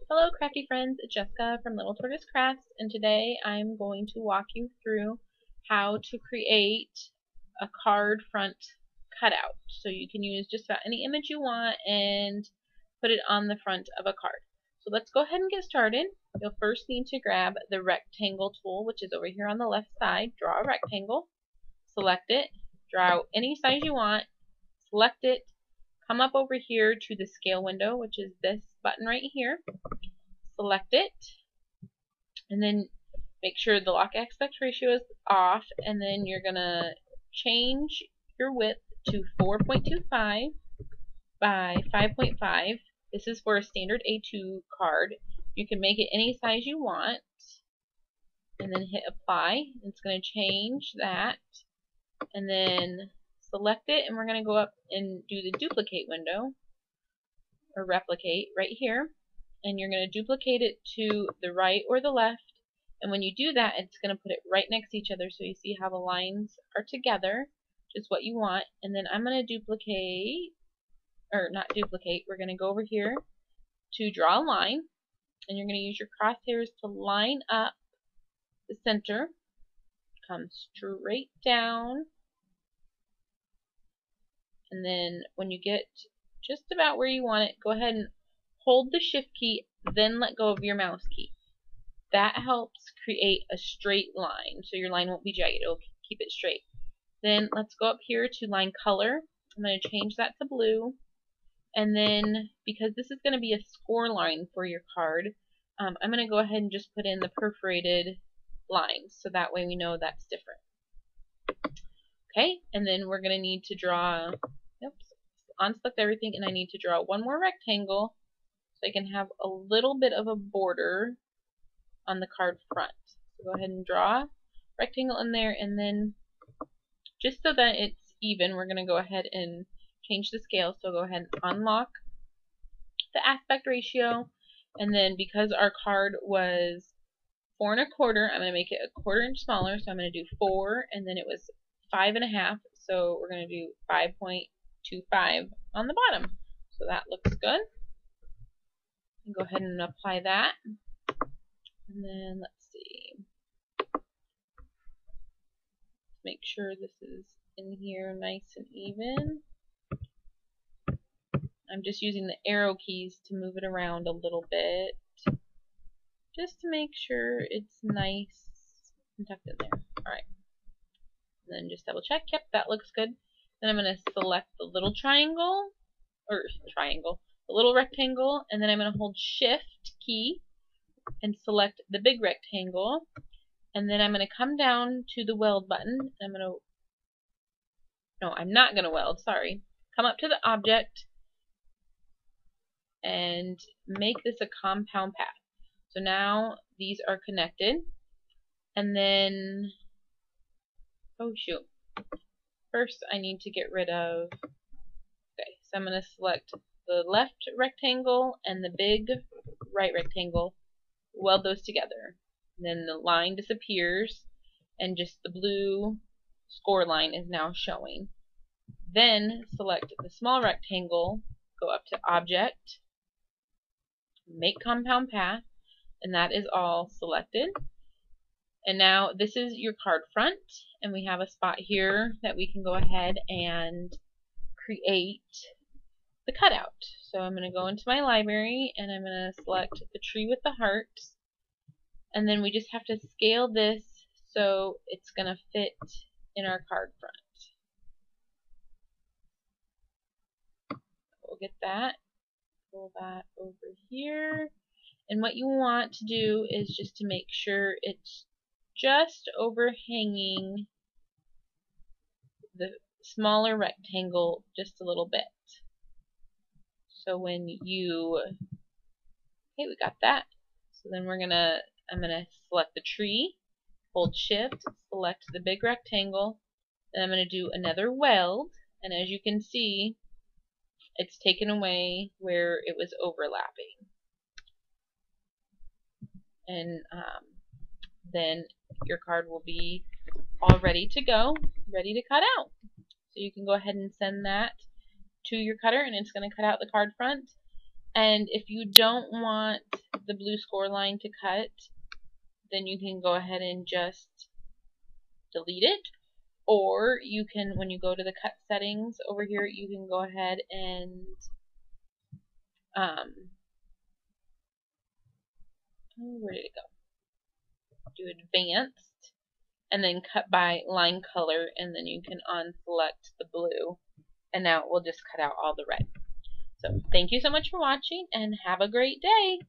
Hello crafty friends, it's Jessica from Little Tortoise Crafts, and today I'm going to walk you through how to create a card front cutout. So you can use just about any image you want and put it on the front of a card. So let's go ahead and get started. You'll first need to grab the rectangle tool, which is over here on the left side. Draw a rectangle, select it, draw out any size you want, select it, come up over here to the scale window, which is this button right here. Select it, and then make sure the lock aspect ratio is off, and then you're going to change your width to 4.25 by 5.5. This is for a standard A2 card. You can make it any size you want, and then hit apply. It's going to change that, and then select it, and we're going to go up and do the duplicate window, or replicate right here. And you're going to duplicate it to the right or the left, and when you do that, it's going to put it right next to each other, so you see how the lines are together, which is what you want. And then I'm going to duplicate, or not duplicate, we're going to go over here to draw a line, and you're going to use your crosshairs to line up the center, come straight down, and then when you get just about where you want it, go ahead and hold the shift key, then let go of your mouse key. That helps create a straight line, so your line won't be jagged. It'll keep it straight. Then let's go up here to line color. I'm going to change that to blue. And then, because this is going to be a score line for your card, I'm going to go ahead and just put in the perforated lines, so that way we know that's different. Okay, and then we're going to need to draw, unselect everything, and I need to draw one more rectangle, so I can have a little bit of a border on the card front. So go ahead and draw a rectangle in there, and then just so that it's even, we're going to go ahead and change the scale. So go ahead and unlock the aspect ratio, and then because our card was 4 1/4, I'm going to make it a 1/4 inch smaller. So I'm going to do 4, and then it was 5 1/2, so we're going to do 5.25 on the bottom. So that looks good. Go ahead and apply that, and then let's see, make sure this is in here nice and even. I'm just using the arrow keys to move it around a little bit, just to make sure it's nice and tucked in there. Alright, and then just double check. Yep, that looks good. Then I'm going to select the little triangle, the little rectangle, and then I'm going to hold shift key and select the big rectangle, and then I'm going to come down to the weld button. I'm not going to weld, sorry. Come up to the object and make this a compound path. So now these are connected, and then, oh shoot, first I need to get rid of, okay, so I'm going to select the left rectangle and the big right rectangle, weld those together. And then the line disappears, and just the blue score line is now showing. Then select the small rectangle, go up to Object, Make Compound Path, and that is all selected. And now this is your card front, and we have a spot here that we can go ahead and create the cutout. So I'm going to go into my library, and I'm going to select the tree with the hearts, and then we just have to scale this so it's going to fit in our card front. We'll get that, pull that over here, and what you want to do is just to make sure it's just overhanging the smaller rectangle just a little bit. So when you, okay, we got that. So then I'm gonna select the tree, hold shift, select the big rectangle, and I'm gonna do another weld, and as you can see, it's taken away where it was overlapping. And then your card will be all ready to go, ready to cut out. So you can go ahead and send that to your cutter, and it's going to cut out the card front. And if you don't want the blue score line to cut, then you can go ahead and just delete it. Or you can, when you go to the cut settings over here, you can go ahead and where did it go? Do advanced, and then cut by line color, and then you can unselect the blue, and now it will just cut out all the red. So thank you so much for watching, and have a great day.